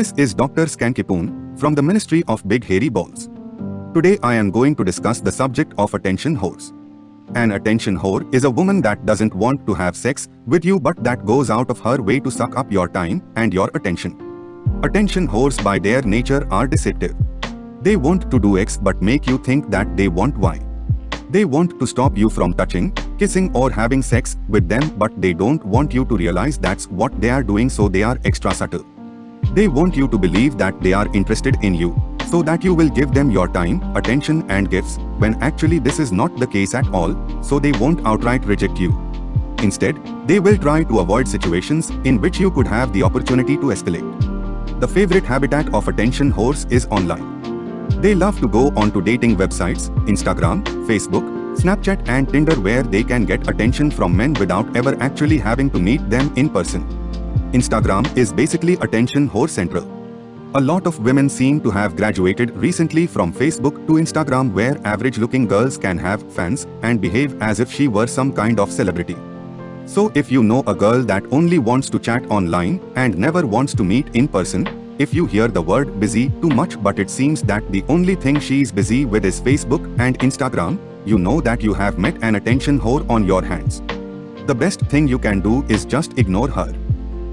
This is Dr. Skankipoon from the Ministry of Big Hairy Balls. Today I am going to discuss the subject of attention whores. An attention whore is a woman that doesn't want to have sex with you but that goes out of her way to suck up your time and your attention. Attention whores by their nature are deceptive. They want to do X but make you think that they want Y. They want to stop you from touching, kissing or having sex with them but they don't want you to realize that's what they are doing, so they are extra subtle. They want you to believe that they are interested in you, so that you will give them your time, attention and gifts, when actually this is not the case at all, so they won't outright reject you. Instead, they will try to avoid situations in which you could have the opportunity to escalate. The favorite habitat of attention whores is online. They love to go onto dating websites, Instagram, Facebook, Snapchat and Tinder where they can get attention from men without ever actually having to meet them in person. Instagram is basically attention whore central. A lot of women seem to have graduated recently from Facebook to Instagram where average-looking girls can have fans and behave as if she were some kind of celebrity. So if you know a girl that only wants to chat online and never wants to meet in person, if you hear the word busy too much but it seems that the only thing she is busy with is Facebook and Instagram, you know that you have met an attention whore on your hands. The best thing you can do is just ignore her.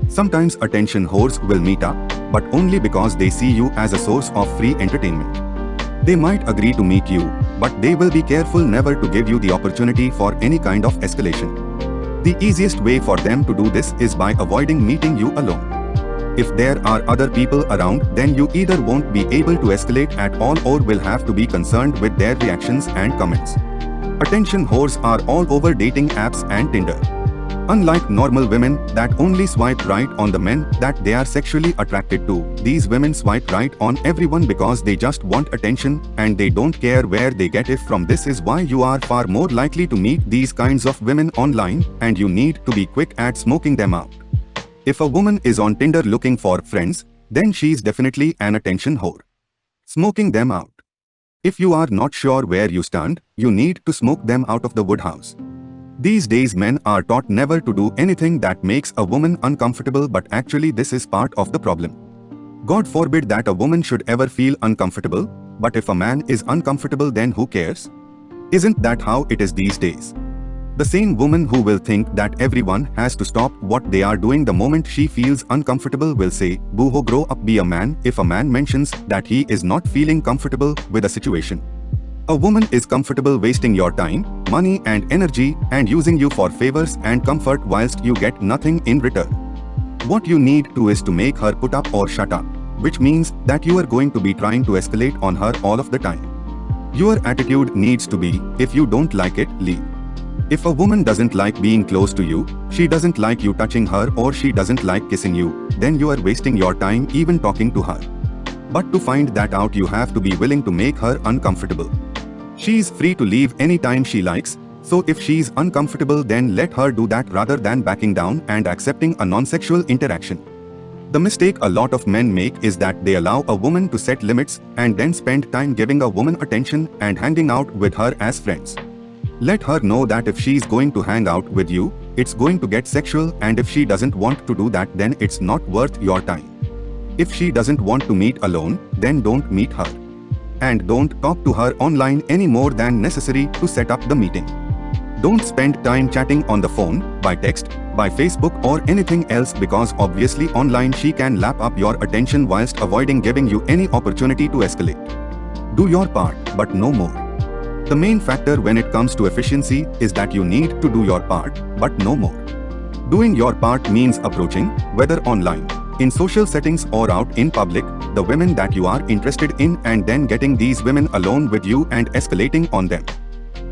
Sometimes attention whores will meet up, but only because they see you as a source of free entertainment. They might agree to meet you, but they will be careful never to give you the opportunity for any kind of escalation. The easiest way for them to do this is by avoiding meeting you alone. If there are other people around, then you either won't be able to escalate at all or will have to be concerned with their reactions and comments. Attention whores are all over dating apps and Tinder. Unlike normal women that only swipe right on the men that they are sexually attracted to, these women swipe right on everyone because they just want attention and they don't care where they get it from. This is why you are far more likely to meet these kinds of women online and you need to be quick at smoking them out. If a woman is on Tinder looking for friends, then she's definitely an attention whore. Smoking them out. If you are not sure where you stand, you need to smoke them out of the woodhouse. These days men are taught never to do anything that makes a woman uncomfortable, but actually this is part of the problem. God forbid that a woman should ever feel uncomfortable, but if a man is uncomfortable then who cares? Isn't that how it is these days? The same woman who will think that everyone has to stop what they are doing the moment she feels uncomfortable will say, "Boo ho, grow up, be a man," if a man mentions that he is not feeling comfortable with a situation. A woman is comfortable wasting your time, money and energy and using you for favors and comfort whilst you get nothing in return. What you need to is to make her put up or shut up, which means that you are going to be trying to escalate on her all of the time. Your attitude needs to be, if you don't like it, leave. If a woman doesn't like being close to you, she doesn't like you touching her or she doesn't like kissing you, then you are wasting your time even talking to her. But to find that out you have to be willing to make her uncomfortable. She's free to leave anytime she likes, so if she's uncomfortable then let her do that rather than backing down and accepting a non-sexual interaction. The mistake a lot of men make is that they allow a woman to set limits and then spend time giving a woman attention and hanging out with her as friends. Let her know that if she's going to hang out with you, it's going to get sexual, and if she doesn't want to do that then it's not worth your time. If she doesn't want to meet alone, then don't meet her. And don't talk to her online any more than necessary to set up the meeting. Don't spend time chatting on the phone, by text, by Facebook or anything else because obviously online she can lap up your attention whilst avoiding giving you any opportunity to escalate. Do your part, but no more. The main factor when it comes to efficiency is that you need to do your part, but no more. Doing your part means approaching, whether online, in social settings or out in public, the women that you are interested in and then getting these women alone with you and escalating on them.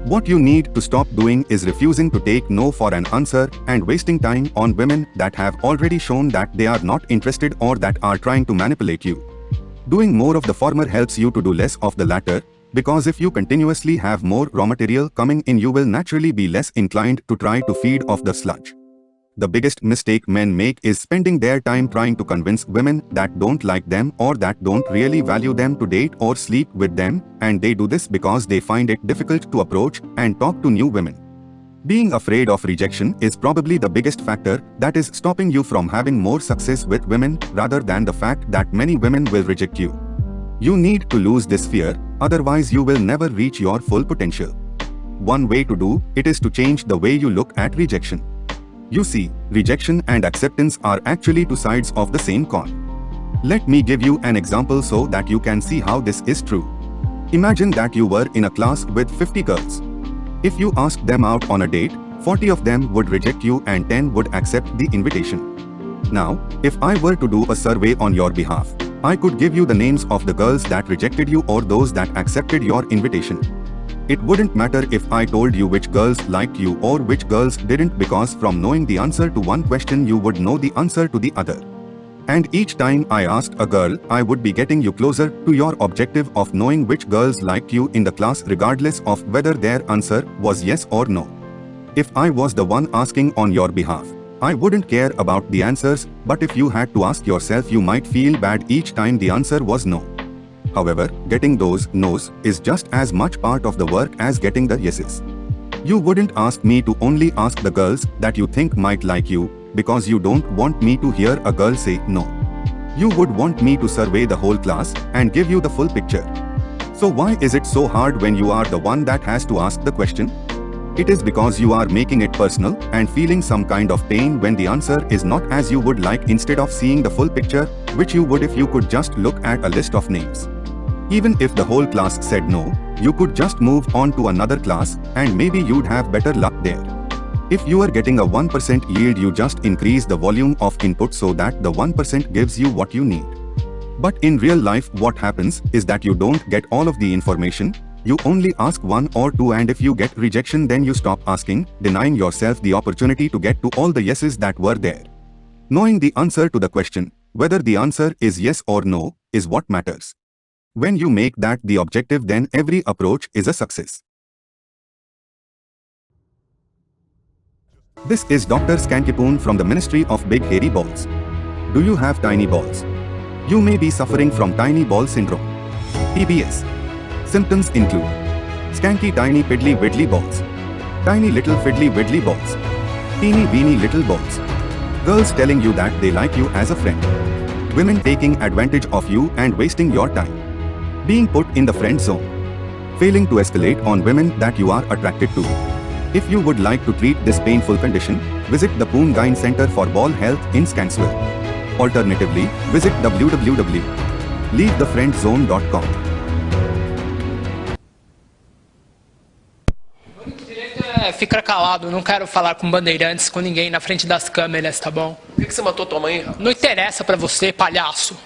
What you need to stop doing is refusing to take no for an answer and wasting time on women that have already shown that they are not interested or that are trying to manipulate you. Doing more of the former helps you to do less of the latter, because if you continuously have more raw material coming in you will naturally be less inclined to try to feed off the sludge. The biggest mistake men make is spending their time trying to convince women that don't like them or that don't really value them to date or sleep with them, and they do this because they find it difficult to approach and talk to new women. Being afraid of rejection is probably the biggest factor that is stopping you from having more success with women rather than the fact that many women will reject you. You need to lose this fear, otherwise you will never reach your full potential. One way to do it is to change the way you look at rejection. You see, rejection and acceptance are actually two sides of the same coin. Let me give you an example so that you can see how this is true. Imagine that you were in a class with 50 girls. If you asked them out on a date, 40 of them would reject you and 10 would accept the invitation. Now, if I were to do a survey on your behalf, I could give you the names of the girls that rejected you or those that accepted your invitation. It wouldn't matter if I told you which girls liked you or which girls didn't, because from knowing the answer to one question you would know the answer to the other. And each time I asked a girl, I would be getting you closer to your objective of knowing which girls liked you in the class, regardless of whether their answer was yes or no. If I was the one asking on your behalf, I wouldn't care about the answers, but if you had to ask yourself, you might feel bad each time the answer was no. However, getting those no's is just as much part of the work as getting the yeses. You wouldn't ask me to only ask the girls that you think might like you, because you don't want me to hear a girl say no. You would want me to survey the whole class and give you the full picture. So why is it so hard when you are the one that has to ask the question? It is because you are making it personal and feeling some kind of pain when the answer is not as you would like, instead of seeing the full picture, which you would if you could just look at a list of names. Even if the whole class said no, you could just move on to another class and maybe you'd have better luck there. If you are getting a 1% yield, you just increase the volume of input so that the 1% gives you what you need. But in real life, what happens is that you don't get all of the information, you only ask one or two, and if you get rejection, then you stop asking, denying yourself the opportunity to get to all the yeses that were there. Knowing the answer to the question, whether the answer is yes or no, is what matters. When you make that the objective, then every approach is a success. This is Dr. Skankipoon from the Ministry of Big Hairy Balls. Do you have tiny balls? You may be suffering from tiny ball syndrome, TBS. Symptoms include skanky tiny piddly widdly balls, tiny little fiddly widdly balls, teeny weeny little balls, girls telling you that they like you as a friend, women taking advantage of you and wasting your time, being put in the friend zone, failing to escalate on women that you are attracted to. If you would like to treat this painful condition, visit the Poon Gyne Center for Ball Health in Scanksville. Alternatively, visit www.leavethefriendzone.com. Fica calado, não quero falar com bandeirantes, com ninguém na frente das câmeras, tá bom? Por que você matou tua mãe, rapaz? Não interessa pra você, palhaço.